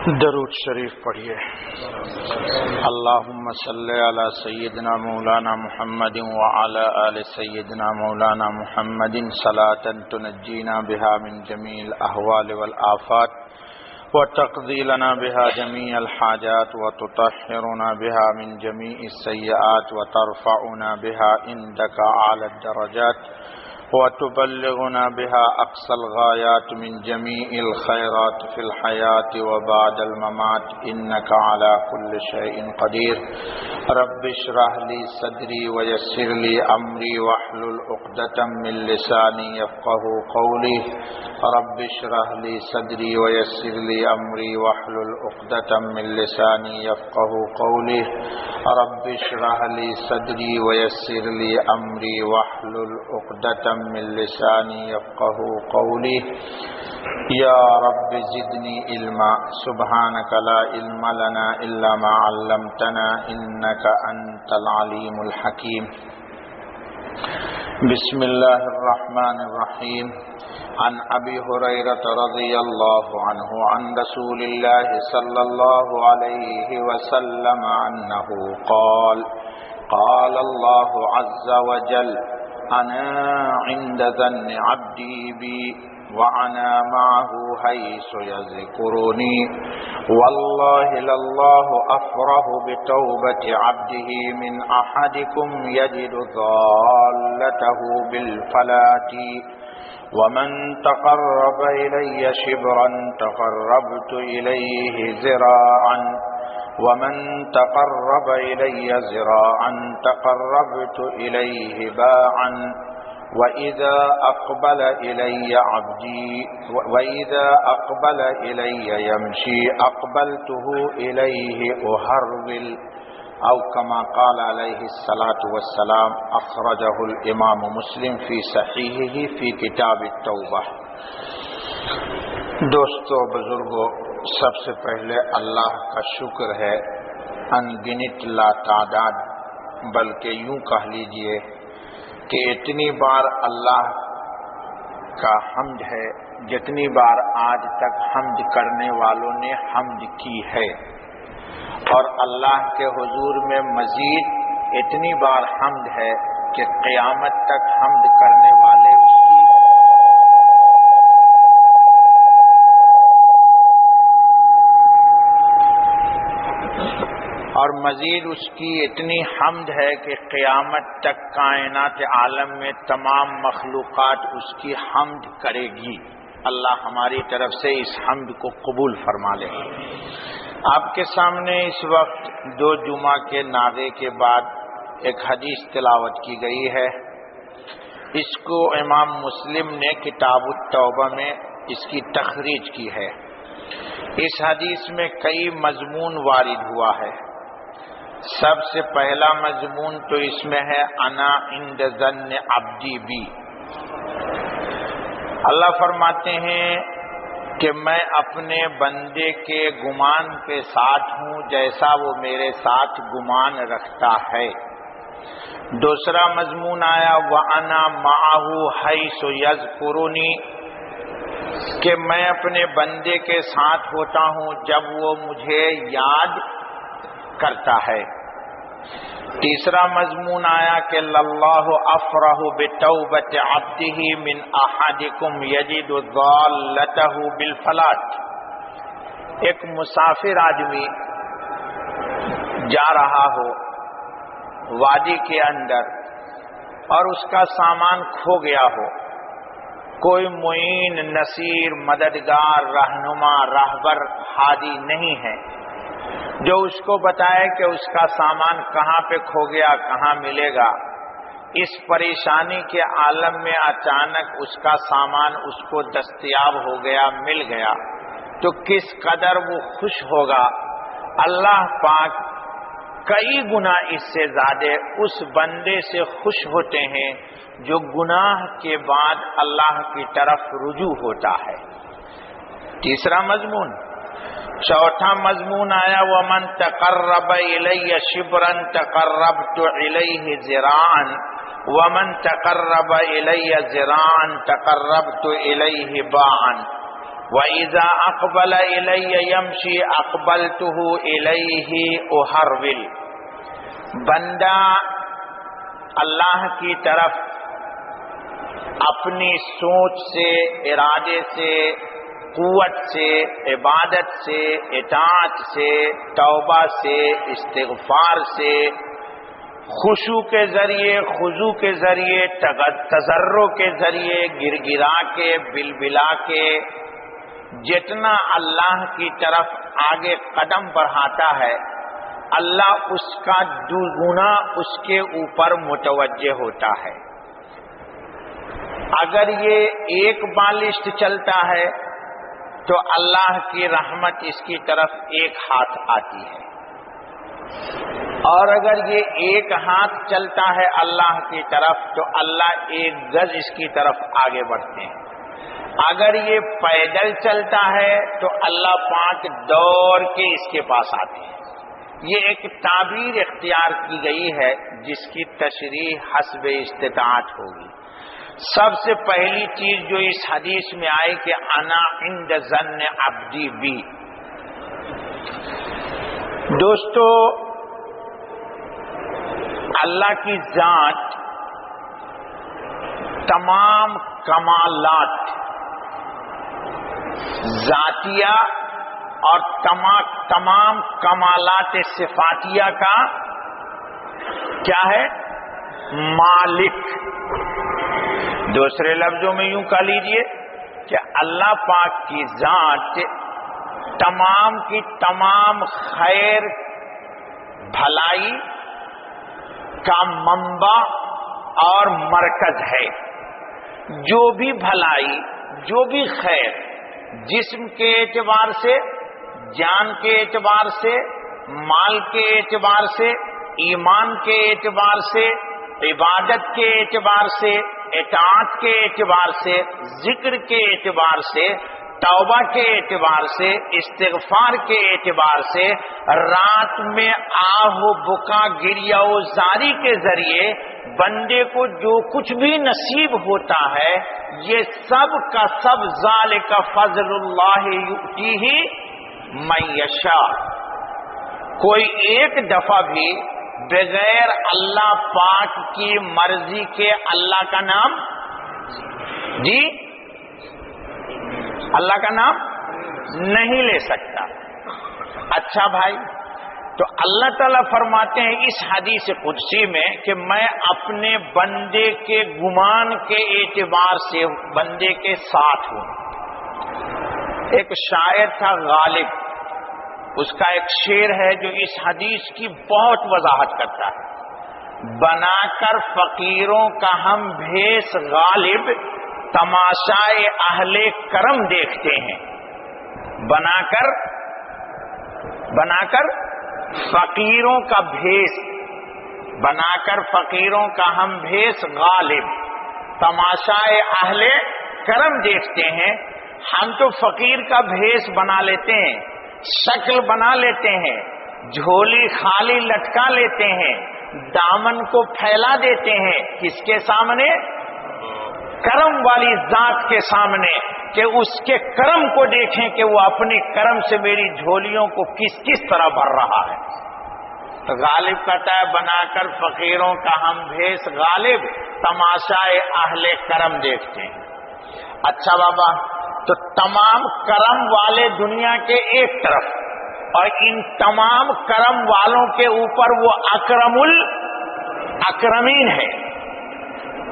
درود شریف پڑھیے۔ اللہم صلی علی سیدنا مولانا محمد وعلی آل سیدنا مولانا محمد صلاۃ تنجینا بها من جمیع الاحوال والآفات وتقضی لنا بها جمیع الحاجات وتطہرنا بها من جمیع السیئات وترفعنا بها عندک اعلی الدرجات وتبلغنا بها أقصى الغايات من جميع الخيرات في الحياة وبعد الممات إنك على كل شيء قدير رب اشرح لي صدري ويسر لي أمري واحلل عقدة من لساني يفقهوا قولي رب اشرح لي صدري ويسر لي أمري واحلل عقدة من لساني يفقهوا قولي رب اشرح لي صدري ويسر لي أمري واحلل عقدة من لسانی یفقهوا قولی یا رب زدنی علما سبحانک لا علم لنا الا ما علمتنا انک انت العلیم الحکیم بسم اللہ الرحمن الرحیم عن ابی ہریرۃ رضی اللہ عنہ عن رسول اللہ صلی اللہ علیہ وسلم انہ قال قال اللہ عز وجل أنا عند ظن عبدي بي وأنا معه حيث يذكرني والله لله أفرح بتوبة عبده من أحدكم يجد ضالته بالفلاة ومن تقرب إلي شبرا تقربت إليه ذراعا ومن تقرب إلي ذراعا تقربت إليه باعا وإذا أقبل إلي عبدي وإذا أقبل إلي يمشي أقبلته إليه أهرول أو كما قال عليه الصلاة والسلام أخرجه الإمام مسلم في صحيحه في كتاب التوبة۔ دوستو بزرگو، سب سے پہلے اللہ کا شکر ہے ان گنت لا تعداد، بلکہ یوں کہہ لیجئے کہ اتنی بار اللہ کا حمد ہے جتنی بار آج تک حمد کرنے والوں نے حمد کی ہے، اور اللہ کے حضور میں مزید اتنی بار حمد ہے کہ قیامت تک حمد کرنے والے اس کی اور مزید اس کی اتنی حمد ہے کہ قیامت تک کائنات عالم میں تمام مخلوقات اس کی حمد کرے گی۔ اللہ ہماری طرف سے اس حمد کو قبول فرما لے۔ آپ کے سامنے اس وقت 2 جمعہ کے نعرے کے بعد ایک حدیث تلاوت کی گئی ہے۔ اس کو امام مسلم نے کتاب التوبہ میں اس کی تخریج کی ہے۔ اس حدیث میں کئی مضمون وارد ہوا ہے۔ سب سے پہلا مضمون تو اس میں ہے انا عند ظن عبدی بی۔ اللہ فرماتے ہیں کہ میں اپنے بندے کے گمان کے ساتھ ہوں جیسا وہ میرے ساتھ گمان رکھتا ہے۔ دوسرا مضمون آیا وَأَنَا مَعَهُ حَيْثُ يَذْكُرُنِي، کہ میں اپنے بندے کے ساتھ ہوتا ہوں جب وہ مجھے یاد کرتا ہے۔ تیسرا مضمون آیا کہ اللہ افرح بتوبۃ عبدہ من احدکم یجد ضالتہ بالفلاۃ۔ ایک مسافر آدمی جا رہا ہو وادی کے اندر اور اس کا سامان کھو گیا ہو، کوئی معین، نصیر، مددگار، رہنما، راہبر، ہادی نہیں ہے جو اس کو بتائے کہ اس کا سامان کہاں پہ کھو گیا، کہاں ملے گا۔ اس پریشانی کے عالم میں اچانک اس کا سامان اس کو دستیاب ہو گیا، مل گیا، تو کس قدر وہ خوش ہوگا۔ اللہ پاک کئی گنا اس سے زیادہ اس بندے سے خوش ہوتے ہیں جو گناہ کے بعد اللہ کی طرف رجوع ہوتا ہے۔ تیسرا مضمون۔ چوتھا مضمون آیا وَمَن تَقَرَّبَ إِلَيَّ شِبْرًا تَقَرَّبْتُ إِلَيْهِ ذِرَاعًا وَمَن تَقَرَّبَ إِلَيَّ ذِرَاعًا تَقَرَّبْتُ إِلَيْهِ بَاعًا وَإِذَا أَقْبَلَ إِلَيَّ يَمْشِي أَقْبَلْتُهُ إِلَيْهِ أُحَرْوِلُ۔ بندہ اللہ کی طرف اپنی سوچ سے، ارادے سے، قوت سے، عبادت سے، اطاعت سے، توبہ سے، استغفار سے، خشوع کے ذریعے، خضوع کے ذریعے، تضرع کے ذریعے، گر گرا کے، بلبلا کے، جتنا اللہ کی طرف آگے قدم بڑھاتا ہے اللہ اس کا دوگنا اس کے اوپر متوجہ ہوتا ہے۔ اگر یہ ایک بالشت چلتا ہے تو اللہ کی رحمت اس کی طرف ایک ہاتھ آتی ہے، اور اگر یہ ایک ہاتھ چلتا ہے اللہ کی طرف تو اللہ ایک گز اس کی طرف آگے بڑھتے ہیں۔ اگر یہ پیدل چلتا ہے تو اللہ پاک دوڑ کے اس کے پاس آتے ہیں۔ یہ ایک تعبیر اختیار کی گئی ہے جس کی تشریح حسب استطاعت ہوگی۔ سب سے پہلی چیز جو اس حدیث میں آئے کہ انا عند ظن عبدی بی۔ دوستو، اللہ کی ذات تمام کمالات ذاتیہ اور تمام کمالات صفاتیہ کا کیا ہے؟ مالک۔ دوسرے لفظوں میں یوں کہہ لیجئے کہ اللہ پاک کی ذات تمام کی تمام خیر بھلائی کا منبع اور مرکز ہے۔ جو بھی بھلائی، جو بھی خیر، جسم کے اعتبار سے، جان کے اعتبار سے، مال کے اعتبار سے، ایمان کے اعتبار سے، عبادت کے اعتبار سے، اطاعت کے اعتبار سے، ذکر کے اعتبار سے، توبہ کے اعتبار سے، استغفار کے اعتبار سے، رات میں آہ و بکا گریہ و زاری کے ذریعے بندے کو جو کچھ بھی نصیب ہوتا ہے یہ سب کا سب ذالک فضل اللہ یؤتیہ من یشاء۔ کوئی ایک دفعہ بھی بغیر اللہ پاک کی مرضی کے اللہ کا نام اللہ کا نام نہیں لے سکتا۔ اچھا بھائی، تو اللہ تعالیٰ فرماتے ہیں اس حدیث قدسی میں کہ میں اپنے بندے کے گمان کے اعتبار سے بندے کے ساتھ ہوں۔ ایک شاعر تھا غالب، اس کا ایک شعر ہے جو اس حدیث کی بہت وضاحت کرتا ہے۔ بنا کر فقیروں کا ہم بھیس غالب، تماشائے اہل کرم دیکھتے ہیں۔ بنا کر فقیروں کا بھیس، بنا کر فقیروں کا ہم بھیس غالب، تماشائے اہل کرم دیکھتے ہیں۔ ہم تو فقیر کا بھیس بنا لیتے ہیں، شکل بنا لیتے ہیں، جھولی خالی لٹکا لیتے ہیں، دامن کو پھیلا دیتے ہیں، کس کے سامنے؟ کرم والی ذات کے سامنے، کہ اس کے کرم کو دیکھیں کہ وہ اپنی کرم سے میری جھولیوں کو کس کس طرح بھر رہا ہے۔ تو غالب کہتا ہے بنا کر فقیروں کا ہم بھیس غالب، تماشائے اہل کرم دیکھتے ہیں۔ اچھا بابا، تو تمام کرم والے دنیا کے ایک طرف، اور ان تمام کرم والوں کے اوپر وہ اکرم الاکرمین ہے۔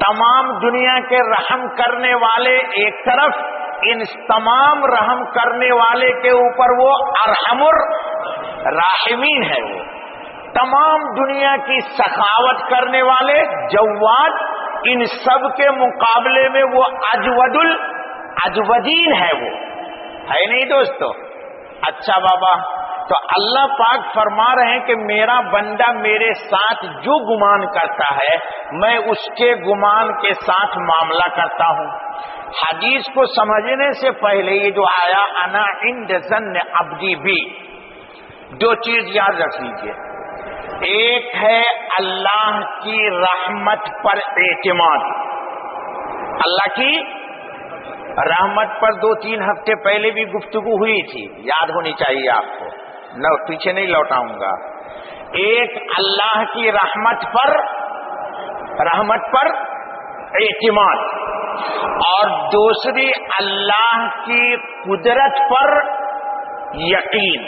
تمام دنیا کے رحم کرنے والے ایک طرف، ان تمام رحم کرنے والے کے اوپر وہ ارحم الراحمین ہے۔ وہ تمام دنیا کی سخاوت کرنے والے جواد، ان سب کے مقابلے میں وہ اجود الاجودین ہے، وہ ہے نہیں دوستو؟ اچھا بابا، تو اللہ پاک فرما رہے ہیں کہ میرا بندہ میرے ساتھ جو گمان کرتا ہے میں اس کے گمان کے ساتھ معاملہ کرتا ہوں۔ حدیث کو سمجھنے سے پہلے یہ جو آیا انا عند ظن عبدی بی، دو چیز یاد رکھ لیجیے۔ ایک ہے اللہ کی رحمت پر اعتماد، اللہ کی رحمت پر 2-3 ہفتے پہلے بھی گفتگو ہوئی تھی، یاد ہونی چاہیے آپ کو، پیچھے نہیں لوٹاؤں گا۔ ایک اللہ کی رحمت پر اعتماد، اور دوسری اللہ کی قدرت پر یقین۔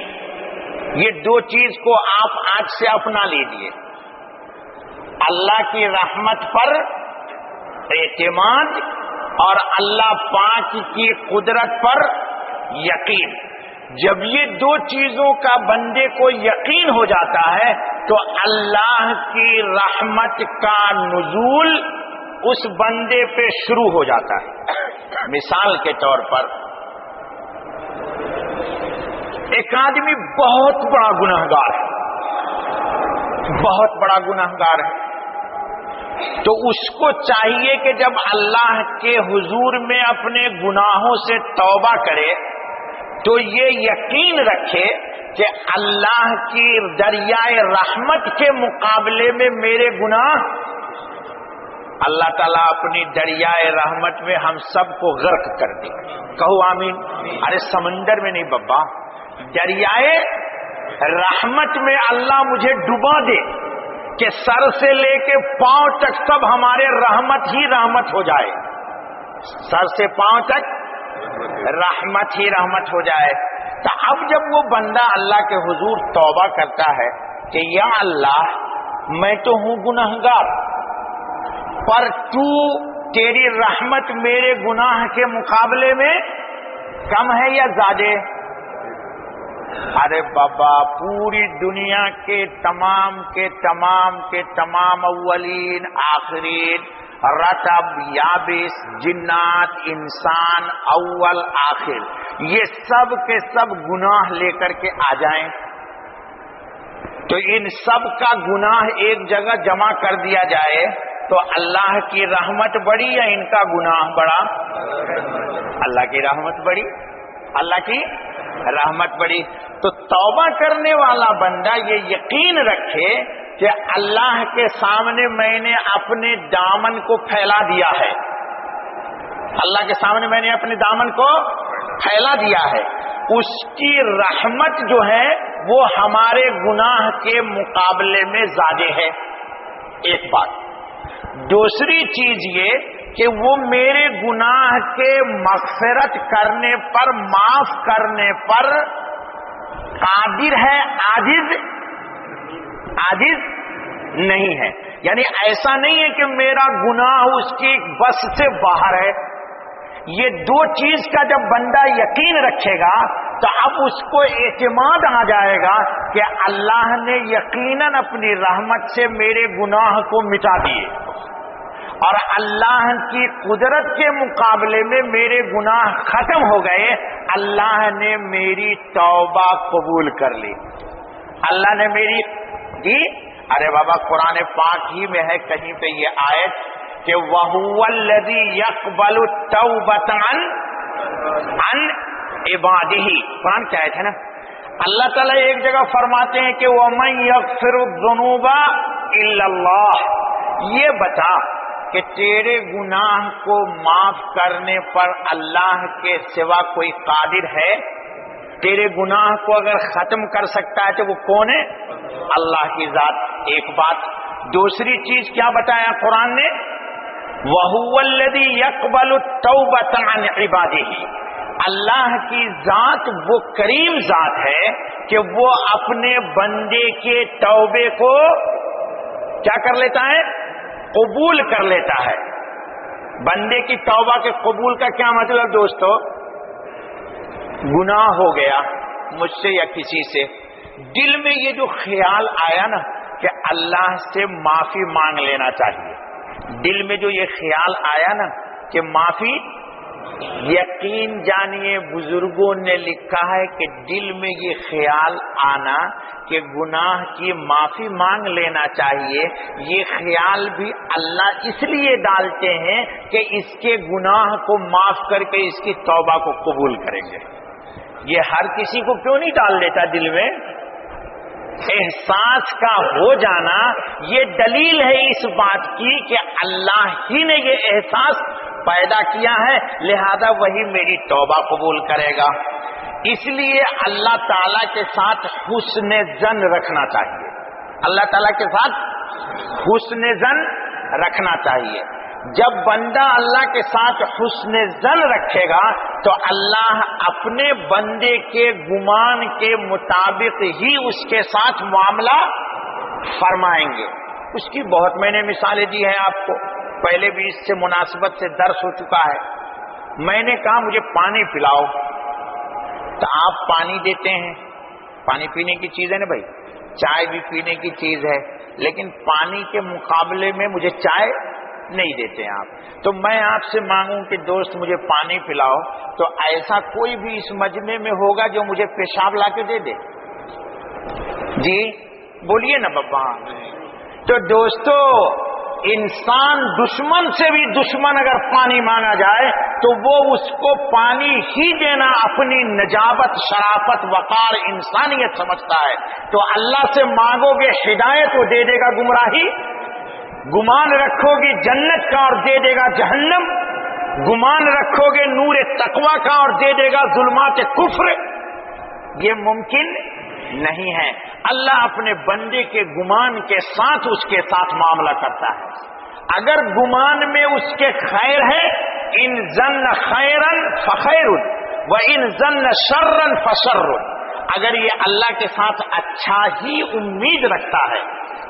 یہ دو چیز کو آپ آج سے اپنا لیجئے، اللہ کی رحمت پر اعتماد اور اللہ پاک کی قدرت پر یقین۔ جب یہ دو چیزوں کا بندے کو یقین ہو جاتا ہے تو اللہ کی رحمت کا نزول اس بندے پہ شروع ہو جاتا ہے۔ مثال کے طور پر ایک آدمی بہت بڑا گنہگار ہے، بہت بڑا گنہگار ہے، تو اس کو چاہیے کہ جب اللہ کے حضور میں اپنے گناہوں سے توبہ کرے تو یہ یقین رکھے کہ اللہ کی دریائے رحمت کے مقابلے میں میرے گناہ، اللہ تعالیٰ اپنی دریائے رحمت میں ہم سب کو غرق کر دے، کہو آمین۔ ارے سمندر میں نہیں بابا، دریائے رحمت میں اللہ مجھے ڈبا دے کہ سر سے لے کے پاؤں تک سب ہمارے رحمت ہی رحمت ہو جائے، سر سے پاؤں تک رحمت ہی رحمت ہو جائے۔ تو اب جب وہ بندہ اللہ کے حضور توبہ کرتا ہے کہ یا اللہ میں تو ہوں گنہگار، پر تو تیری رحمت میرے گناہ کے مقابلے میں کم ہے یا زیادہ؟ ارے بابا پوری دنیا کے تمام اولین آخرین، رطب یابس، جنات انسان، اول آخر، یہ سب کے سب گناہ لے کر کے آ جائیں تو ان سب کا گناہ ایک جگہ جمع کر دیا جائے تو اللہ کی رحمت بڑی یا ان کا گناہ بڑا؟ اللہ کی رحمت بڑی، اللہ کی رحمت بڑی۔ تو توبہ کرنے والا بندہ یہ یقین رکھے کہ اللہ کے سامنے میں نے اپنے دامن کو پھیلا دیا ہے، اللہ کے سامنے میں نے اپنے دامن کو پھیلا دیا ہے، اس کی رحمت جو ہے وہ ہمارے گناہ کے مقابلے میں زیادہ ہے، ایک بات۔ دوسری چیز یہ کہ وہ میرے گناہ کے مغفرت کرنے پر، معاف کرنے پر قادر ہے، عاجز نہیں ہے۔ یعنی ایسا نہیں ہے کہ میرا گناہ اس کی بس سے باہر ہے۔ یہ دو چیز کا جب بندہ یقین رکھے گا تو اب اس کو اعتماد آ جائے گا کہ اللہ نے یقیناً اپنی رحمت سے میرے گناہ کو مٹا دیے، اور اللہ کی قدرت کے مقابلے میں میرے گناہ ختم ہو گئے، اللہ نے میری توبہ قبول کر لی، اللہ نے میری دی۔ ارے بابا قرآن پاک ہی میں ہے کہیں پہ یہ آیت کہ وَهُوَ الَّذِي يَقْبَلُ التَّوْبَةَ عَنْ عِبَادِهِ، قرآن کی آیت ہے نا۔ اللہ تعالیٰ ایک جگہ فرماتے ہیں کہ وَمَن يَغْفِرُ الذُّنُوبَ إِلَّا اللَّهُ، یہ بتا کہ تیرے گناہ کو معاف کرنے پر اللہ کے سوا کوئی قادر ہے؟ تیرے گناہ کو اگر ختم کر سکتا ہے تو وہ کون ہے؟ اللہ کی ذات، ایک بات۔ دوسری چیز کیا بتایا قرآن نے؟ وَهُوَ الَّذِي يَقْبَلُ التَّوْبَةَ عَنْ عِبَادِهِ، اللہ کی ذات وہ کریم ذات ہے کہ وہ اپنے بندے کے توبے کو کیا کر لیتا ہے؟ قبول کر لیتا ہے۔ بندے کی توبہ کے قبول کا کیا مطلب دوستو؟ گناہ ہو گیا مجھ سے یا کسی سے، دل میں یہ جو خیال آیا نا کہ اللہ سے معافی مانگ لینا چاہیے، دل میں جو یہ خیال آیا نا کہ معافی، یقین جانیے بزرگوں نے لکھا ہے کہ دل میں یہ خیال آنا کہ گناہ کی معافی مانگ لینا چاہیے، یہ خیال بھی اللہ اس لیے ڈالتے ہیں کہ اس کے گناہ کو معاف کر کے اس کی توبہ کو قبول کریں گے۔ یہ ہر کسی کو کیوں نہیں ڈال دیتا دل میں؟ احساس کا ہو جانا یہ دلیل ہے اس بات کی کہ اللہ ہی نے یہ احساس پیدا کیا ہے، لہذا وہی میری توبہ قبول کرے گا۔ اس لیے اللہ تعالیٰ کے ساتھ حسن ظن رکھنا چاہیے، اللہ تعالیٰ کے ساتھ حسن ظن رکھنا چاہیے۔ جب بندہ اللہ کے ساتھ حسن ظن رکھے گا تو اللہ اپنے بندے کے گمان کے مطابق ہی اس کے ساتھ معاملہ فرمائیں گے۔ اس کی بہت میں نے مثالیں دی ہیں آپ کو، پہلے بھی اس سے مناسبت سے درس ہو چکا ہے۔ میں نے کہا مجھے پانی پلاؤ، تو آپ پانی دیتے ہیں، پانی پینے کی چیز ہے نا بھائی، چائے بھی پینے کی چیز ہے، لیکن پانی کے مقابلے میں مجھے چائے نہیں دیتے آپ۔ تو میں آپ سے مانگوں کہ دوست مجھے پانی پلاؤ، تو ایسا کوئی بھی اس مجمع میں ہوگا جو مجھے پیشاب لا کے دے دے؟ جی بولیے نا بابا۔ تو دوستو انسان دشمن سے بھی دشمن اگر پانی مانگا جائے تو وہ اس کو پانی ہی دینا اپنی نجابت، شرافت، وقار، انسانیت سمجھتا ہے۔ تو اللہ سے مانگو گے ہدایت، وہ دے دے گا گمراہی۔ گمان رکھو گے جنت کا اور دے دے گا جہنم۔ گمان رکھو گے نور تقوی کا اور دے دے گا ظلمات کفر۔ یہ ممکن نہیں ہے۔ اللہ اپنے بندے کے گمان کے ساتھ اس کے ساتھ معاملہ کرتا ہے۔ اگر گمان میں اس کے خیر ہے، ان ظن خیرا فخیر و ان ظن شرا فشر، اگر یہ اللہ کے ساتھ اچھا ہی امید رکھتا ہے۔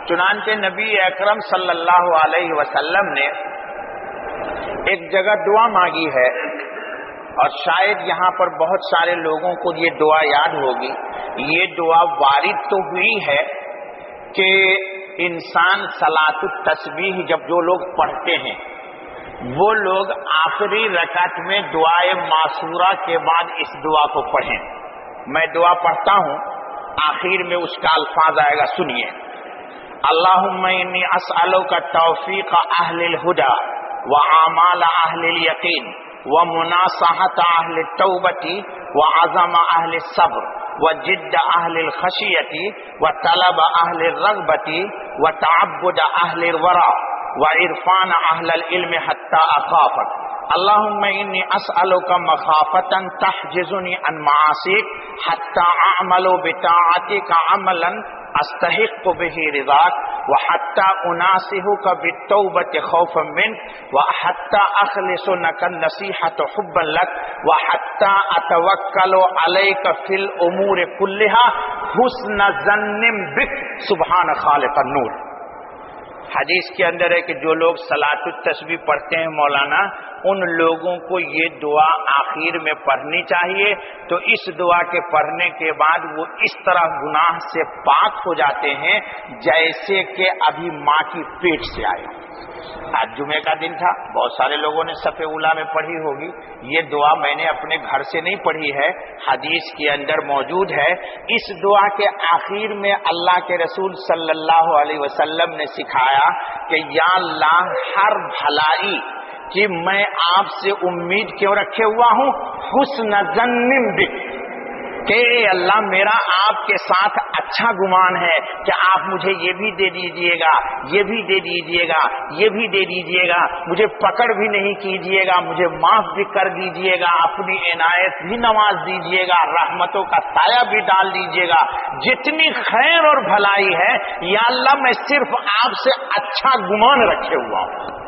چنانچہ نبی اکرم صلی اللہ علیہ وسلم نے ایک جگہ دعا مانگی ہے، اور شاید یہاں پر بہت سارے لوگوں کو یہ دعا یاد ہوگی۔ یہ دعا وارد تو ہوئی ہے کہ انسان صلاۃ التسبیح جب جو لوگ پڑھتے ہیں وہ لوگ آخری رکعت میں دعائے معصورہ کے بعد اس دعا کو پڑھیں۔ میں دعا پڑھتا ہوں، آخر میں اس کا الفاظ آئے گا، سنیے۔ اللہم انی اسألک توفیق اہل الہدی واعمال اہل الیقین ومناصحۃ اہل التوبۃ وعزم اہل الصبر وجد اہل الخشیۃ وطلب اہل الرغبۃ وتعبد اہل الورع وعرفان اہل العلم حتی اخافک۔ اللہم انی اسألک مخافۃ تحجزنی عن معاصیک حتی اعمل بطاعتک عملا استحق به رضاک وحتی اناصحک بالتوبۃ خوفا منک وحتی اخلص لک النصیحۃ حبا لک وحتی اتوکل علیک فی الامور کلها حسن ظن بک سبحان خالق النور۔ حدیث کے اندر ہے کہ جو لوگ صلاۃ التسبیح پڑھتے ہیں مولانا، ان لوگوں کو یہ دعا آخر میں پڑھنی چاہیے۔ تو اس دعا کے پڑھنے کے بعد وہ اس طرح گناہ سے پاک ہو جاتے ہیں جیسے کہ ابھی ماں کی پیٹ سے آئے۔ آج جمعے کا دن تھا، بہت سارے لوگوں نے صف اولا میں پڑھی ہوگی۔ یہ دعا میں نے اپنے گھر سے نہیں پڑھی ہے، حدیث کے اندر موجود ہے۔ اس دعا کے آخر میں اللہ کے رسول صلی اللہ علیہ وسلم نے سکھایا کہ یا اللہ، ہر بھلائی کہ میں آپ سے امید کیوں رکھے ہوا ہوں، حسن ظن بک، کہ اے اللہ میرا آپ کے ساتھ اچھا گمان ہے کہ آپ مجھے یہ بھی دے دیجئے گا، یہ بھی دے دیجئے گا، یہ بھی دے دیجئے گا، مجھے پکڑ بھی نہیں کیجئے گا، مجھے معاف بھی کر دیجئے گا، اپنی عنایت بھی نواز دیجئے گا، رحمتوں کا سایہ بھی ڈال دیجئے گا۔ جتنی خیر اور بھلائی ہے یا اللہ میں صرف آپ سے اچھا گمان رکھے ہوا ہوں۔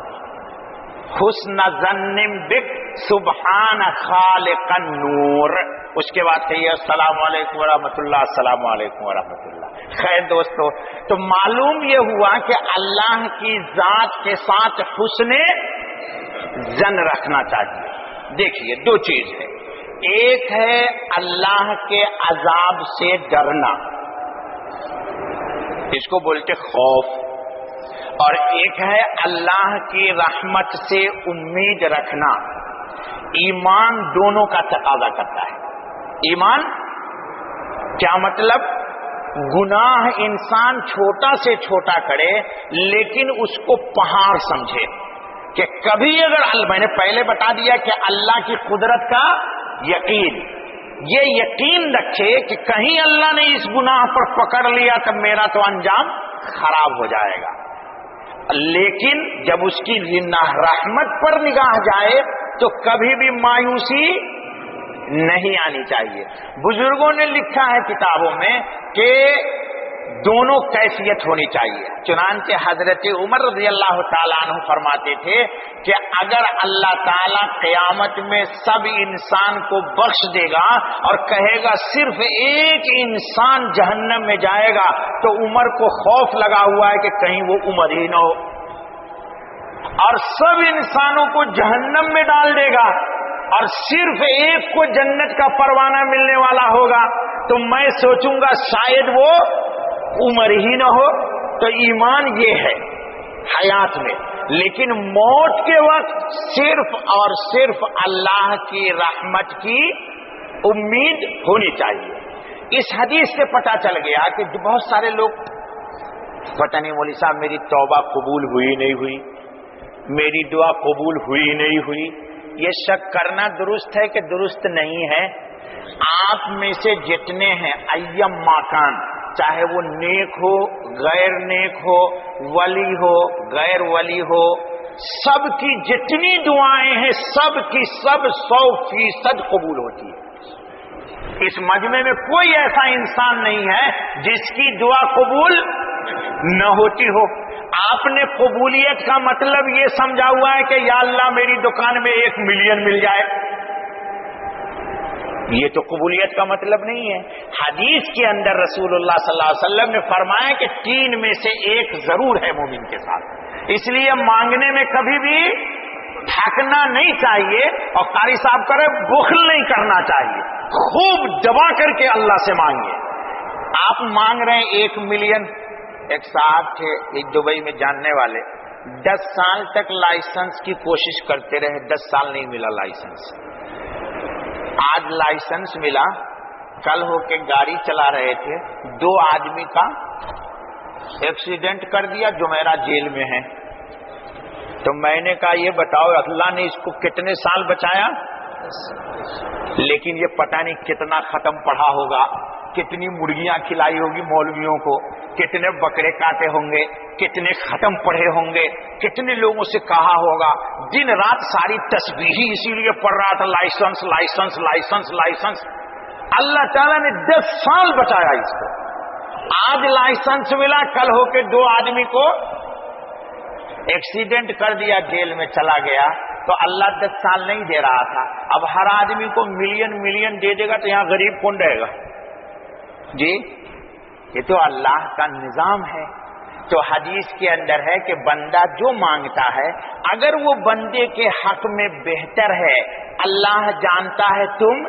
حسن ظن بک سبحان خالق النور۔ اس کے بعد کہیے السلام علیکم ورحمۃ اللہ، السلام علیکم ورحمۃ اللہ۔ خیر دوستو، تو معلوم یہ ہوا کہ اللہ کی ذات کے ساتھ حسن ظن رکھنا چاہیے۔ دیکھیے دو چیز ہے، ایک ہے اللہ کے عذاب سے ڈرنا، اس کو بولتے خوف، اور ایک ہے اللہ کی رحمت سے امید رکھنا۔ ایمان دونوں کا تقاضا کرتا ہے۔ ایمان کیا مطلب؟ گناہ انسان چھوٹا سے چھوٹا کرے لیکن اس کو پہاڑ سمجھے، کہ کبھی اگر میں نے پہلے بتا دیا کہ اللہ کی قدرت کا یقین، یہ یقین رکھے کہ کہیں اللہ نے اس گناہ پر پکڑ لیا تو میرا تو انجام خراب ہو جائے گا۔ لیکن جب اس کی رحمت پر نگاہ جائے تو کبھی بھی مایوسی نہیں آنی چاہیے. بزرگوں نے لکھا ہے کتابوں میں کہ دونوں کیفیت ہونی چاہیے. چنانچہ حضرت عمر رضی اللہ تعالیٰ عنہ فرماتے تھے کہ اگر اللہ تعالیٰ قیامت میں سب انسان کو بخش دے گا اور کہے گا صرف ایک انسان جہنم میں جائے گا تو عمر کو خوف لگا ہوا ہے کہ کہیں وہ عمر ہی نہ ہو، اور سب انسانوں کو جہنم میں ڈال دے گا اور صرف ایک کو جنت کا پروانہ ملنے والا ہوگا تو میں سوچوں گا شاید وہ عمر ہی نہ ہو. تو ایمان یہ ہے حیات میں، لیکن موت کے وقت صرف اور صرف اللہ کی رحمت کی امید ہونی چاہیے. اس حدیث سے پتہ چل گیا کہ بہت سارے لوگ پتہ نہیں مولوی صاحب میری توبہ قبول ہوئی نہیں ہوئی، میری دعا قبول ہوئی نہیں ہوئی. یہ شک کرنا درست ہے کہ درست نہیں ہے؟ آپ میں سے جتنے ہیں ایم ماکان، چاہے وہ نیک ہو غیر نیک ہو، ولی ہو غیر ولی ہو، سب کی جتنی دعائیں ہیں سب کی سب 100% قبول ہوتی ہے. اس مجمع میں کوئی ایسا انسان نہیں ہے جس کی دعا قبول نہ ہوتی ہو. آپ نے قبولیت کا مطلب یہ سمجھا ہوا ہے کہ یا اللہ میری دکان میں 1 ملین مل جائے، یہ تو قبولیت کا مطلب نہیں ہے. حدیث کے اندر رسول اللہ صلی اللہ علیہ وسلم نے فرمایا کہ 3 میں سے 1 ضرور ہے مومن کے ساتھ. اس لیے مانگنے میں کبھی بھی تھکنا نہیں چاہیے، اور قاری صاحب کرے بخل نہیں کرنا چاہیے، خوب دبا کر کے اللہ سے مانگیے. آپ مانگ رہے ہیں 1 ملین. ایک صاحب تھے ایک دبئی میں جاننے والے، 10 سال تک لائسنس کی کوشش کرتے رہے، 10 سال نہیں ملا لائسنس. آج لائسنس ملا. کل ہو کے گاڑی چلا رہے تھے، 2 آدمی کا ایکسیڈنٹ کر دیا، جمیرہ جیل میں ہے. تو میں نے کہا یہ بتاؤ اللہ نے اس کو کتنے سال بچایا؟ لیکن یہ پتہ نہیں کتنا ختم پڑھا ہوگا، کتنی مرغیاں کھلائی ہوگی مولویوں کو، کتنے بکرے کاٹے ہوں گے، کتنے ختم پڑھے ہوں گے، کتنے لوگوں سے کہا ہوگا. دن رات ساری تسبیح اسی لیے پڑھ رہا تھا، لائسنس لائسنس لائسنس لائسنس. اللہ تعالیٰ نے 10 سال بچایا اس کو. آج لائسنس ملا، کل ہو کے 2 آدمی کو ایکسیڈنٹ کر دیا، جیل میں چلا گیا. تو اللہ 10 سال نہیں دے رہا تھا. اب ہر آدمی کو ملین دے دے گا تو یہاں غریب کون رہے گا؟ جی یہ تو اللہ کا نظام ہے. تو حدیث کے اندر ہے کہ بندہ جو مانگتا ہے اگر وہ بندے کے حق میں بہتر ہے، اللہ جانتا ہے تم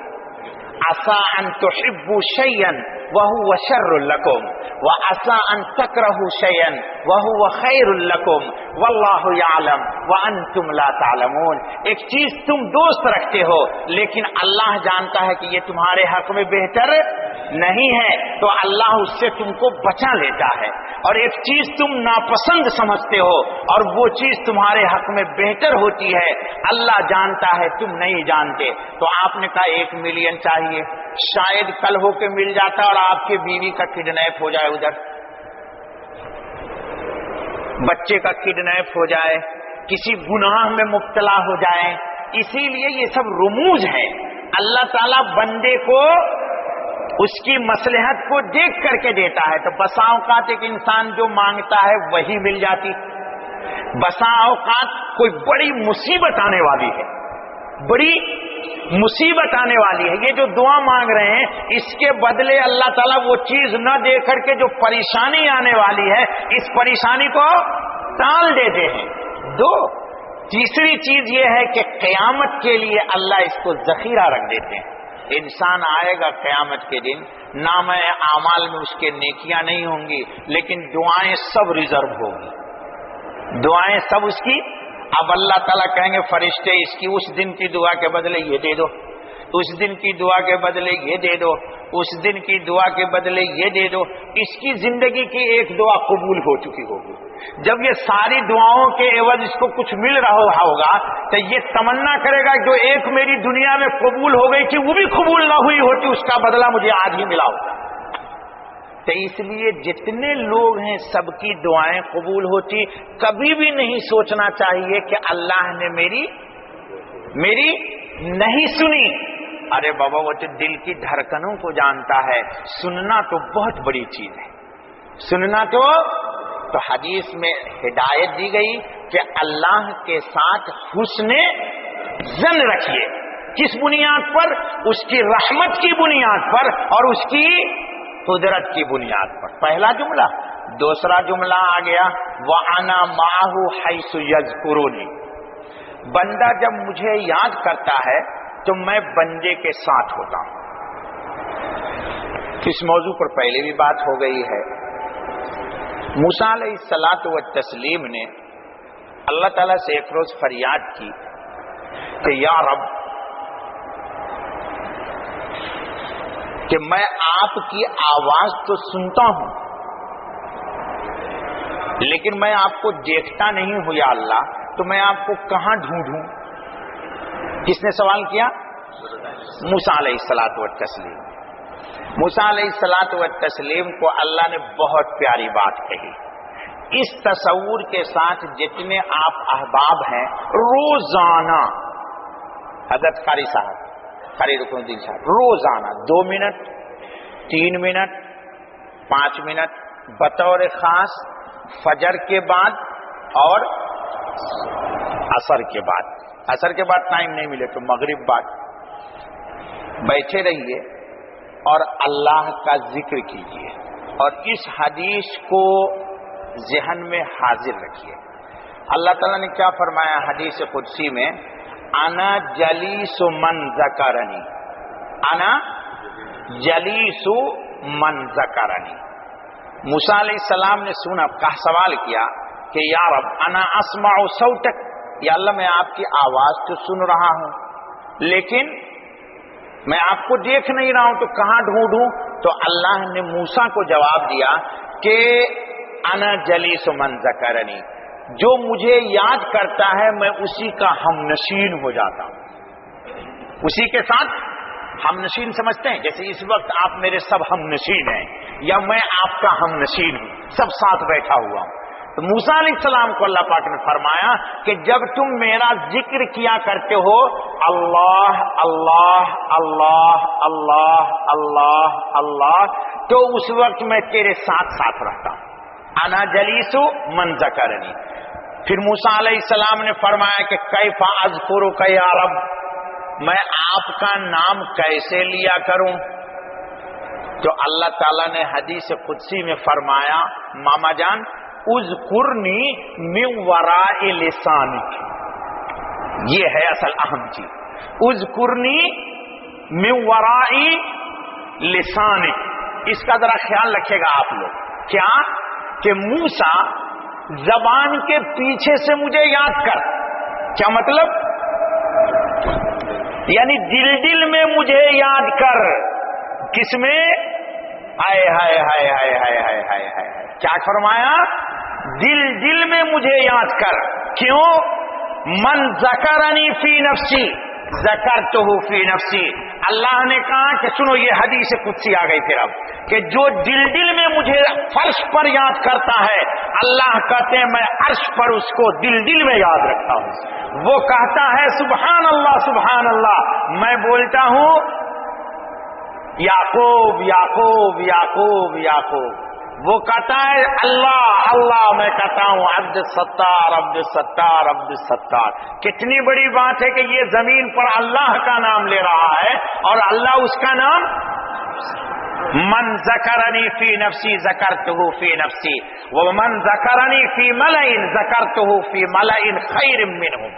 عسى ان تحبوا شيئا وهو شر لكم وعسى ان تكرهوا شيئا وهو خير لكم والله يعلم وانتم لا تعلمون. ایک چیز تم دوست رکھتے ہو لیکن اللہ جانتا ہے کہ یہ تمہارے حق میں بہتر نہیں ہے، تو اللہ اس سے تم کو بچا لیتا ہے. اور ایک چیز تم ناپسند سمجھتے ہو اور وہ چیز تمہارے حق میں بہتر ہوتی ہے، اللہ جانتا ہے تم نہیں جانتے. تو آپ نے کہا 1 ملین چاہیے، شاید کل ہو کے مل جاتا اور آپ کی بیوی کا کڈنیپ ہو جائے، ادھر بچے کا کڈنیپ ہو جائے، کسی گناہ میں مبتلا ہو جائے. اسی لیے یہ سب رموز ہیں. اللہ تعالیٰ بندے کو اس کی مصلحت کو دیکھ کر کے دیتا ہے. تو بسا اوقات ایک انسان جو مانگتا ہے وہی مل جاتی، بسا اوقات کوئی بڑی مصیبت آنے والی ہے، بڑی مصیبت آنے والی ہے. یہ جو دعا مانگ رہے ہیں اس کے بدلے اللہ تعالیٰ وہ چیز نہ دے کر کے جو پریشانی آنے والی ہے اس پریشانی کو ٹال دیتے ہیں. 2 تیسری چیز یہ ہے کہ قیامت کے لیے اللہ اس کو ذخیرہ رکھ دیتے ہیں. انسان آئے گا قیامت کے دن، نام اعمال میں اس کے نیکیاں نہیں ہوں گی لیکن دعائیں سب ریزرو ہوگی، دعائیں سب اس کی. اب اللہ تعالیٰ کہیں گے فرشتے اس کی اس دن کی دعا کے بدلے یہ دے دو، اس دن کی دعا کے بدلے یہ دے دو، اس دن کی دعا کے بدلے یہ دے دو. اس کی زندگی کی ایک دعا قبول ہو چکی ہوگی. جب یہ ساری دعاؤں کے عوض اس کو کچھ مل رہا ہوگا تو یہ تمنا کرے گا جو ایک میری دنیا میں قبول ہو گئی تھی وہ بھی قبول نہ ہوئی ہوتی، اس کا بدلہ مجھے آج ہی ملا ہوتا. تو اس لیے جتنے لوگ ہیں سب کی دعائیں قبول ہوتی. کبھی بھی نہیں سوچنا چاہیے کہ اللہ نے میری نہیں سنی. ارے بابا وہ تو دل کی دھڑکنوں کو جانتا ہے. سننا تو بہت بڑی چیز ہے. سننا تو حدیث میں ہدایت دی گئی کہ اللہ کے ساتھ حسن ظن رکھیے. کس بنیاد پر؟ اس کی رحمت کی بنیاد پر اور اس کی قدرت کی بنیاد پر. پہلا جملہ. دوسرا جملہ آ گیا وَأَنَا مَعَهُ حَيْثُ يَذْكُرُونِی. بندہ جب مجھے یاد کرتا ہے تو میں بندے کے ساتھ ہوتا ہوں. اس موضوع پر پہلے بھی بات ہو گئی ہے. موسیٰ علیہ الصلاۃ والتسلیم نے اللہ تعالیٰ سے ایک روز فریاد کی کہ یا رب، کہ میں آپ کی آواز تو سنتا ہوں لیکن میں آپ کو دیکھتا نہیں ہوں یا اللہ، تو میں آپ کو کہاں ڈھونڈوں؟ کس نے سوال کیا؟ موسیٰ علیہ الصلاۃ والتسلیم. موسیٰ علیہ الصلاۃ والتسلیم کو اللہ نے بہت پیاری بات کہی. اس تصور کے ساتھ جتنے آپ احباب ہیں روزانہ، حضرت قاری صاحب، قاری رکن الدین صاحب، روزانہ 2 منٹ 3 منٹ 5 منٹ بطور خاص فجر کے بعد اور عصر کے بعد، عصر کے بعد ٹائم نہیں ملے تو مغرب بعد بیٹھے رہیے اور اللہ کا ذکر کیجیے اور اس حدیث کو ذہن میں حاضر رکھیے. اللہ تعالیٰ نے کیا فرمایا حدیث قدسی میں؟ انا جلیس من ذکرنی، انا جلیس من ذکرنی. موسیٰ علیہ السلام نے سنا، سوال کیا کہ یا رب انا اسمع صوتک، یا اللہ میں آپ کی آواز تو سن رہا ہوں لیکن میں آپ کو دیکھ نہیں رہا ہوں، تو کہاں ڈھونڈوں؟ تو اللہ نے موسیٰ کو جواب دیا کہ انا جلیس من ذکرنی، جو مجھے یاد کرتا ہے میں اسی کا ہم نشین ہو جاتا ہوں. اسی کے ساتھ ہم نشین سمجھتے ہیں جیسے اس وقت آپ میرے سب ہم نشین ہیں یا میں آپ کا ہم نشین ہوں، سب ساتھ بیٹھا ہوا ہوں. تو موسیٰ علیہ السلام کو اللہ پاک نے فرمایا کہ جب تم میرا ذکر کیا کرتے ہو اللہ اللہ اللہ اللہ اللہ اللہ، تو اس وقت میں تیرے ساتھ ساتھ رہتا ہوں. انا جلیسو من ذکرنی. پھر موسیٰ علیہ السلام نے فرمایا کہ کیف اذکرک یا رب، میں آپ کا نام کیسے لیا کروں؟ تو اللہ تعالیٰ نے حدیث قدسی میں فرمایا ماما جان اذکرنی من وراء لسانک. یہ ہے اصل اہم چیز، اذکرنی من وراء لسانک. اس کا ذرا خیال رکھے گا آپ لوگ. کیا کہ موسیٰ زبان کے پیچھے سے مجھے یاد کر، کیا مطلب؟ یعنی دل دل میں مجھے یاد کر. کس میں؟ ہائے ہائے ہائے ہائے ہائے ہائے ہائے ہائے. کیا فرمایا؟ دل دل میں مجھے یاد کر. کیوں؟ من ذکرنی فی نفسی ذکرتہ فی نفسی. اللہ نے کہا کہ سنو یہ حدیث قدسی آ گئی پھر اب کہ جو دل دل میں مجھے فرش پر یاد کرتا ہے، اللہ کہتے ہیں میں عرش پر اس کو دل دل میں یاد رکھتا ہوں. وہ کہتا ہے سبحان اللہ سبحان اللہ، میں بولتا ہوں یعقوب یعقوب یعقوب یعقوب. وہ کہتا ہے اللہ اللہ، میں کہتا ہوں عبد ستار عبد ستار عبد ستار. کتنی بڑی بات ہے کہ یہ زمین پر اللہ کا نام لے رہا ہے اور اللہ اس کا نام من ذکرنی فی نفسی ذکرتہ فی نفسی ومن ذکرنی فی ملأ ذکرتہ فی ملأ خیر منہم.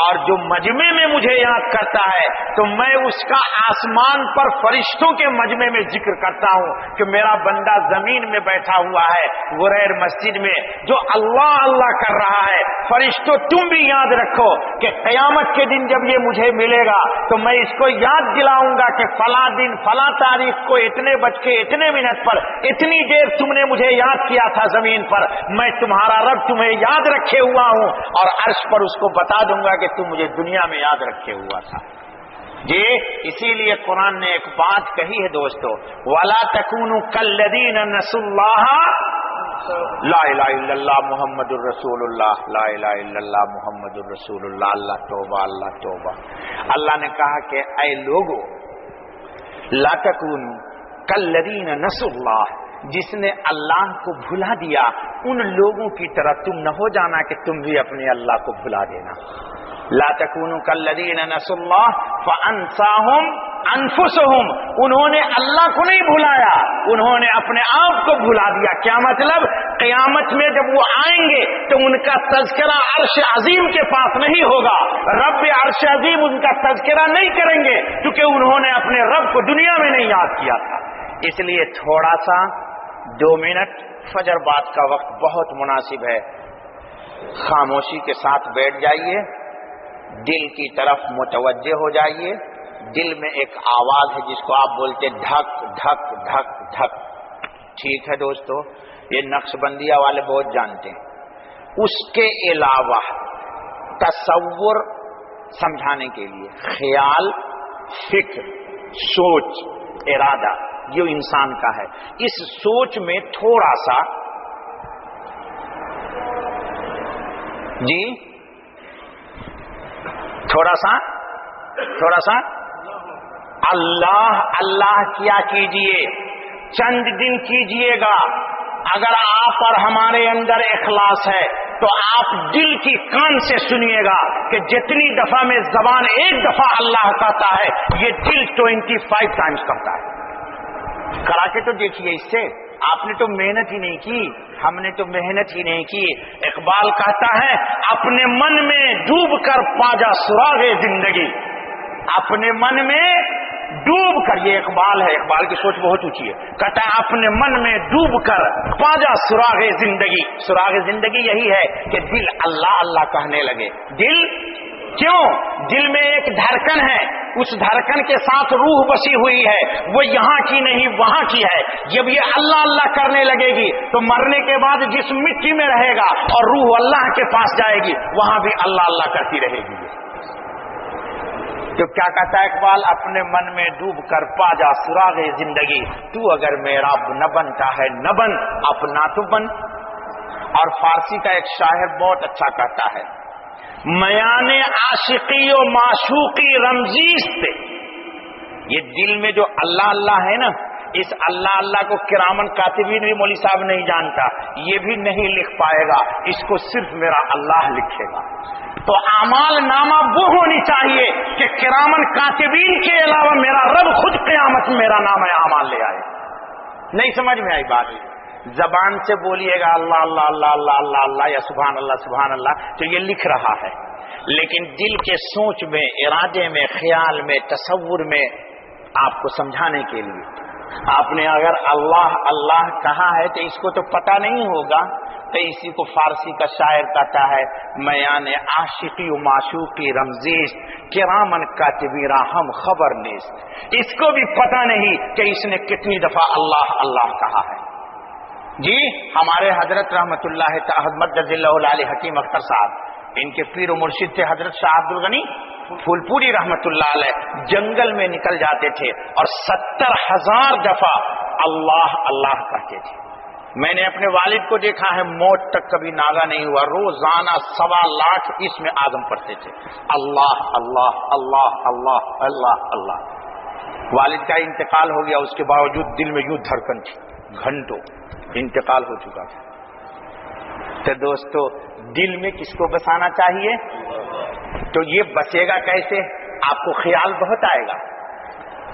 اور جو مجمع میں مجھے یاد کرتا ہے تو میں اس کا آسمان پر فرشتوں کے مجمع میں ذکر کرتا ہوں کہ میرا بندہ زمین میں بیٹھا ہوا ہے غریر مسجد میں جو اللہ اللہ کر رہا ہے. فرشتوں تم بھی یاد رکھو کہ قیامت کے دن جب یہ مجھے ملے گا تو میں اس کو یاد دلاؤں گا کہ فلاں دن فلاں تاریخ کو اتنے بج کے اتنے منٹ پر اتنی دیر تم نے مجھے یاد کیا تھا زمین پر، میں تمہارا رب تمہیں یاد رکھے ہوا ہوں اور عرش پر اس کو بتا دوں گا کہ تم مجھے دنیا میں یاد رکھے ہوا تھا. جی اسی لیے قرآن نے ایک بات کہی ہے دوستو، وَلَا تَكُونُوا كَالَّذِينَ نَسُوا اللَّهَ لا الہ الا اللہ محمد الرسول اللہ، لا الہ الا اللہ محمد الرسول اللہ، اللہ توبہ اللہ توبہ۔ اللہ نے کہا کہ اے لوگو لا تکونوا کالذین نسوا اللہ، جس نے اللہ کو بھلا دیا ان لوگوں کی طرح تم نہ ہو جانا کہ تم بھی اپنے اللہ کو بھلا دینا۔ لا تکونوا کالذین نسوا اللہ فانساہم انفسہم، انہوں نے اللہ کو نہیں بھلایا، انہوں نے اپنے آپ کو بھلا دیا۔ کیا مطلب؟ قیامت میں جب وہ آئیں گے تو ان کا تذکرہ عرش عظیم کے پاس نہیں ہوگا، رب عرش عظیم ان کا تذکرہ نہیں کریں گے کیونکہ انہوں نے اپنے رب کو دنیا میں نہیں یاد کیا تھا۔ اس لیے تھوڑا سا 2 منٹ، فجر بعد کا وقت بہت مناسب ہے، خاموشی کے ساتھ بیٹھ جائیے، دل کی طرف متوجہ ہو جائیے۔ دل میں ایک آواز ہے جس کو آپ بولتے دھک دھک دھک دھک، ٹھیک ہے دوستو، یہ نقش بندیہ والے بہت جانتے ہیں۔ اس کے علاوہ تصور سمجھانے کے لیے خیال، فکر، سوچ، ارادہ جو انسان کا ہے، اس سوچ میں تھوڑا سا جی تھوڑا سا اللہ اللہ کیا کیجئے، چند دن کیجئے گا۔ اگر آپ اور ہمارے اندر اخلاص ہے تو آپ دل کی کان سے سنیے گا کہ جتنی دفعہ میں زبان ایک دفعہ اللہ کہتا ہے یہ دل 25 ٹائمز کرتا ہے۔ کرا کے تو دیکھیے، اس سے آپ نے تو محنت ہی نہیں کی، ہم نے تو محنت ہی نہیں کی۔ اقبال کہتا ہے اپنے من میں ڈوب کر پاجا سراغ زندگی، اپنے من میں ڈوب کر، یہ اقبال ہے، اقبال کی سوچ بہت اونچی ہے، کہتا ہے اپنے من میں ڈوب کر پاجا سراغ زندگی۔ سراغ زندگی یہی ہے کہ دل اللہ اللہ کہنے لگے۔ دل کیوں؟ دل میں ایک دھڑکن ہے، اس دھڑکن کے ساتھ روح بسی ہوئی ہے، وہ یہاں کی نہیں وہاں کی ہے۔ جب یہ اللہ اللہ کرنے لگے گی تو مرنے کے بعد جس مٹی میں رہے گا اور روح اللہ کے پاس جائے گی وہاں بھی اللہ اللہ کرتی رہے گی۔ تو کیا کہتا ہے اقبال؟ اپنے من میں ڈوب کر پا جا سراغ زندگی، تو اگر میرا نہ بنتا ہے نہ بن، اپنا تو بن۔ اور فارسی کا ایک شاعر بہت اچھا کہتا ہے، میان عاشقی و معشوقی رمزیست، یہ دل میں جو اللہ اللہ ہے نا، اس اللہ اللہ کو کرامن کاتبین بھی مولوی صاحب نہیں جانتا، یہ بھی نہیں لکھ پائے گا، اس کو صرف میرا اللہ لکھے گا۔ تو اعمال نامہ وہ ہونی چاہیے کہ کرامن کاتبین کے علاوہ میرا رب خود قیامت میں میرا نام اعمال لے آئے۔ نہیں سمجھ میں آئی بات؟ زبان سے بولیے گا اللہ اللہ اللہ اللہ اللہ اللہ یا سبحان اللہ تو یہ لکھ رہا ہے، لیکن دل کے سوچ میں، ارادے میں، خیال میں، تصور میں آپ کو سمجھانے کے لیے آپ نے اگر اللہ اللہ کہا ہے تو اس کو تو پتہ نہیں ہوگا، تو اسی کو فارسی کا شاعر کہتا ہے میان عاشقی و معشوقی رمزیست، کرامن کاتبین ہم خبر نیست، اس کو بھی پتہ نہیں کہ اس نے کتنی دفعہ اللہ اللہ کہا ہے۔ جی ہمارے حضرت رحمت اللہ احمد رضی اللہ علیہ حکیم اختر صاحب، ان کے پیر و مرشد تھے حضرت شاہ عبد الغنی پھول پوری رحمت اللہ علیہ، جنگل میں نکل جاتے تھے اور 70,000 دفعہ اللہ اللہ کہتے تھے۔ میں نے اپنے والد کو دیکھا ہے، موت تک کبھی ناغہ نہیں ہوا، روزانہ 1.25 لاکھ اس میں آدم پڑھتے تھے، اللہ اللہ اللہ اللہ اللہ اللہ۔ والد کا انتقال ہو گیا، اس کے باوجود دل میں یوں دھڑکن تھی، گھنٹوں انتقال ہو چکا تھا۔ تو دوستو دل میں کس کو بسانا چاہیے؟ تو یہ بسے گا کیسے؟ آپ کو خیال بہت آئے گا،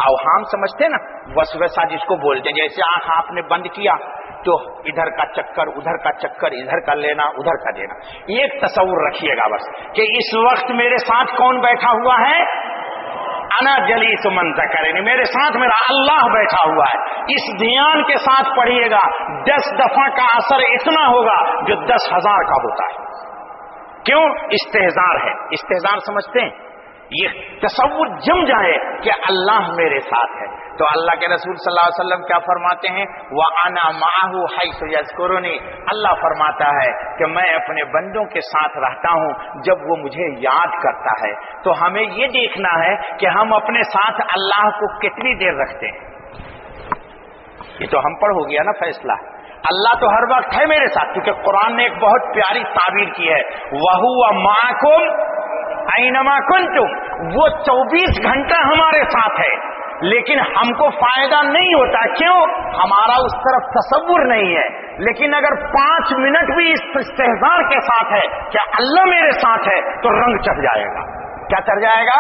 اوہام سمجھتے نا، وسوسہ جس کو بولتے ہیں، جیسے آنکھ آپ نے بند کیا تو ادھر کا چکر ادھر کا چکر، ادھر کا لینا ادھر کا دینا۔ ایک تصور رکھیے گا بس کہ اس وقت میرے ساتھ کون بیٹھا ہوا ہے؟ انا جلیس من ذکرنی، میرے ساتھ میرا اللہ بیٹھا ہوا ہے۔ اس دھیان کے ساتھ پڑھیے گا، 10 دفعہ کا اثر اتنا ہوگا جو 10,000 کا ہوتا ہے۔ کیوں؟ استحضار ہے۔ استحضار سمجھتے ہیں؟ یہ تصور جم جائے کہ اللہ میرے ساتھ ہے، تو اللہ کے رسول صلی اللہ علیہ وسلم کیا فرماتے ہیں؟ وَأَنَا مَعَهُ حَيْثُ يَذْكُرُنِي، اللہ فرماتا ہے کہ میں اپنے بندوں کے ساتھ رہتا ہوں جب وہ مجھے یاد کرتا ہے۔ تو ہمیں یہ دیکھنا ہے کہ ہم اپنے ساتھ اللہ کو کتنی دیر رکھتے ہیں۔ یہ تو ہم پر ہو گیا نا فیصلہ۔ اللہ تو ہر وقت ہے میرے ساتھ، کیونکہ قرآن نے ایک بہت پیاری تعبیر کی ہے، وَهُوَ مَعَكُمْ أَيْنَمَا كُنْتُمْ، وہ 24 گھنٹہ ہمارے ساتھ ہے، لیکن ہم کو فائدہ نہیں ہوتا۔ کیوں؟ ہمارا اس طرف تصور نہیں ہے۔ لیکن اگر 5 منٹ بھی اس استحضار کے ساتھ ہے کہ اللہ میرے ساتھ ہے تو رنگ چڑھ جائے گا۔ کیا چڑھ جائے گا؟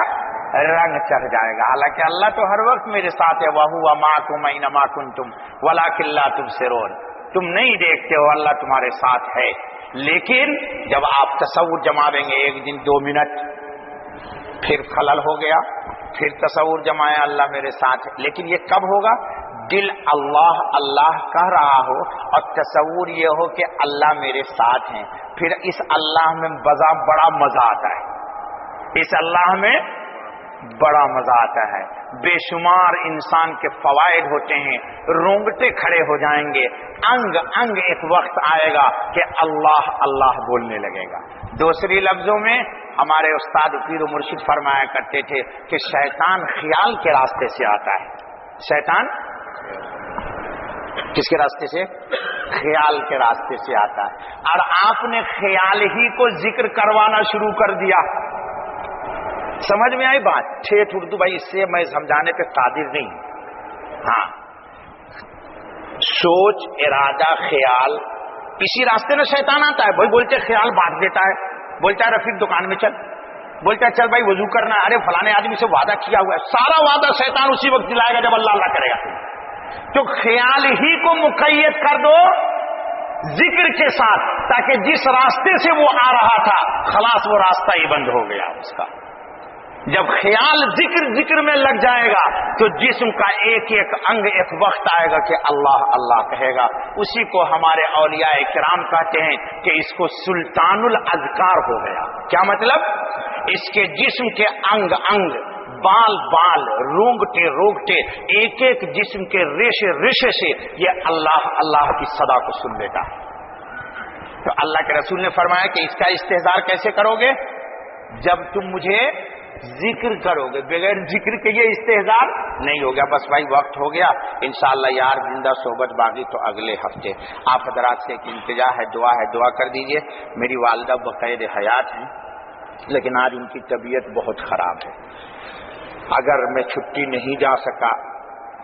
رنگ چڑھ جائے گا۔ حالانکہ اللہ تو ہر وقت میرے ساتھ ہے، وَهُوَ مَعَكُمْ أَيْنَمَا كُنْتُمْ وَلَٰكِن لَّا تُبْصِرُونَ، تم نہیں دیکھتے ہو، اللہ تمہارے ساتھ ہے۔ لیکن جب آپ تصور جمائیں گے 1 دن 2 منٹ، پھر خلل ہو گیا، پھر تصور جمایا اللہ میرے ساتھ ہے۔ لیکن یہ کب ہوگا؟ دل اللہ اللہ کہہ رہا ہو اور تصور یہ ہو کہ اللہ میرے ساتھ ہیں، پھر اس اللہ میں بڑا مزہ آتا ہے، اس اللہ میں بڑا مزہ آتا ہے۔ بے شمار انسان کے فوائد ہوتے ہیں، رونگٹے کھڑے ہو جائیں گے، انگ انگ ایک وقت آئے گا کہ اللہ اللہ بولنے لگے گا۔ دوسری لفظوں میں ہمارے استاد پیر و مرشد فرمایا کرتے تھے کہ شیطان خیال کے راستے سے آتا ہے۔ شیطان کس کے راستے سے؟ خیال کے راستے سے آتا ہے، اور آپ نے خیال ہی کو ذکر کروانا شروع کر دیا۔ سمجھ میں آئی بات؟ ٹھیٹ اردو بھائی، اس سے میں سمجھانے پہ قادر نہیں۔ ہاں، سوچ، ارادہ، خیال، اسی راستے میں شیطان آتا ہے۔ بھائی بولتے خیال بانٹ دیتا ہے، بولتا ہے رفیق دکان میں چل، بولتا ہے چل بھائی وضو کرنا، ارے فلانے آدمی سے وعدہ کیا ہوا ہے، سارا وعدہ شیطان اسی وقت دلائے گا جب اللہ اللہ کرے گا۔ تو خیال ہی کو مقید کر دو ذکر کے ساتھ، تاکہ جس راستے سے وہ آ رہا تھا خلاص وہ راستہ ہی بند ہو گیا اس کا۔ جب خیال ذکر میں لگ جائے گا تو جسم کا ایک ایک انگ ایک وقت آئے گا کہ اللہ اللہ کہے گا۔ اسی کو ہمارے اولیاء کرام کہتے ہیں کہ اس کو سلطان الاذکار ہو گیا۔ کیا مطلب؟ اس کے جسم کے انگ انگ، بال بال، رونگٹے روگٹے، ایک ایک جسم کے ریشے ریشے سے یہ اللہ اللہ کی صدا کو سن لیتا ہے۔ تو اللہ کے رسول نے فرمایا کہ اس کا استحضار کیسے کرو گے؟ جب تم مجھے ذکر کرو گے، بغیر ذکر کے یہ استحضار نہیں ہوگا۔ بس بھائی وقت ہو گیا، انشاءاللہ یار زندہ صحبت باقی تو اگلے ہفتے۔ آپ حضرات سے ایک التجا ہے، دعا کر دیجئے۔ میری والدہ بقید حیات ہیں، لیکن آج ان کی طبیعت بہت خراب ہے۔ اگر میں چھٹی نہیں جا سکا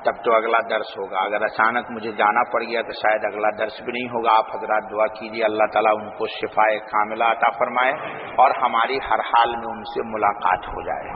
تب تو اگلا درس ہوگا، اگر اچانک مجھے جانا پڑ گیا تو شاید اگلا درس بھی نہیں ہوگا۔ آپ حضرات دعا کیجیے اللہ تعالیٰ ان کو شفائے کاملہ عطا فرمائے اور ہماری ہر حال میں ان سے ملاقات ہو جائے۔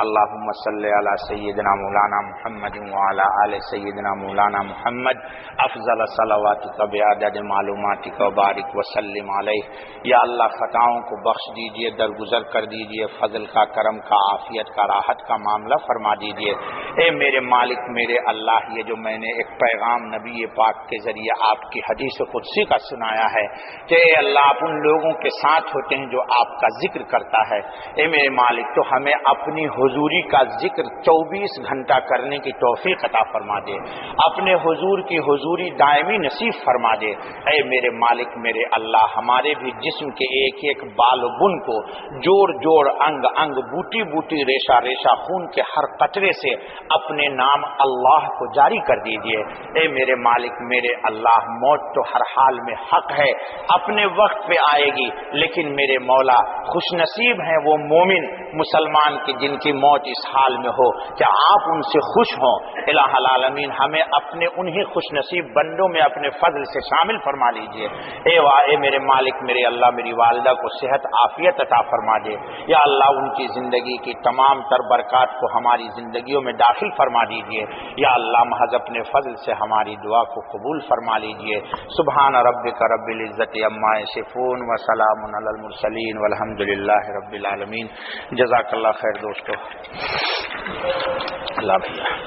اللہم صلی علی سیدنا مولانا محمد وعلی آل سیدنا مولانا محمد افضل صلواتک بعدد معلوماتک وبارک وسلم علیہ۔ یا اللہ خطاؤں کو بخش دیجیے، درگزر کر دیجیے، فضل کا، کرم کا، عافیت کا، راحت کا معاملہ فرما دیجیے۔ اے میرے مالک، میرے اللہ، یہ جو میں نے ایک پیغام نبی پاک کے ذریعے آپ کی حدیث قدسی کا سنایا ہے کہ اے اللہ آپ ان لوگوں کے ساتھ ہوتے ہیں جو آپ کا ذکر کرتا ہے، اے میرے مالک تو ہمیں اپنی حضوری کا ذکر 24 گھنٹہ کرنے کی توفیق عطا فرما دے، اپنے حضور کی حضوری دائمی نصیب فرما دے۔ اے میرے مالک میرے اللہ، ہمارے بھی جسم کے ایک ایک بال و بن کو، جوڑ جوڑ، انگ انگ، بوٹی بوٹی، ریشہ ریشہ، خون کے ہر قطرے سے اپنے نام اللہ کو جاری کر دیجئے۔ اے میرے مالک میرے اللہ، موت تو ہر حال میں حق ہے، اپنے وقت پہ آئے گی، لیکن میرے مولا خوش نصیب ہیں وہ مومن مسلمان کی جن کی موت اس حال میں ہو، کیا آپ ان سے خوش ہوں؟ الہ العالمین ہمیں اپنے انہی خوش نصیب بندوں میں اپنے فضل سے شامل فرما لیجئے۔ اے میرے مالک میرے اللہ، میری والدہ کو صحت عافیت عطا فرما دے۔ یا اللہ ان کی زندگی کی تمام تر برکات کو ہماری زندگیوں میں داخل فرما دیجئے۔ یا اللہ محض اپنے فضل سے ہماری دعا کو قبول فرما لیجئے۔ سبحان ربک رب العزت عما یصفون وسلام علی المرسلین والحمد للہ رب العالمین۔ جزاک اللہ خیر دوستو۔ اللہ بھیا۔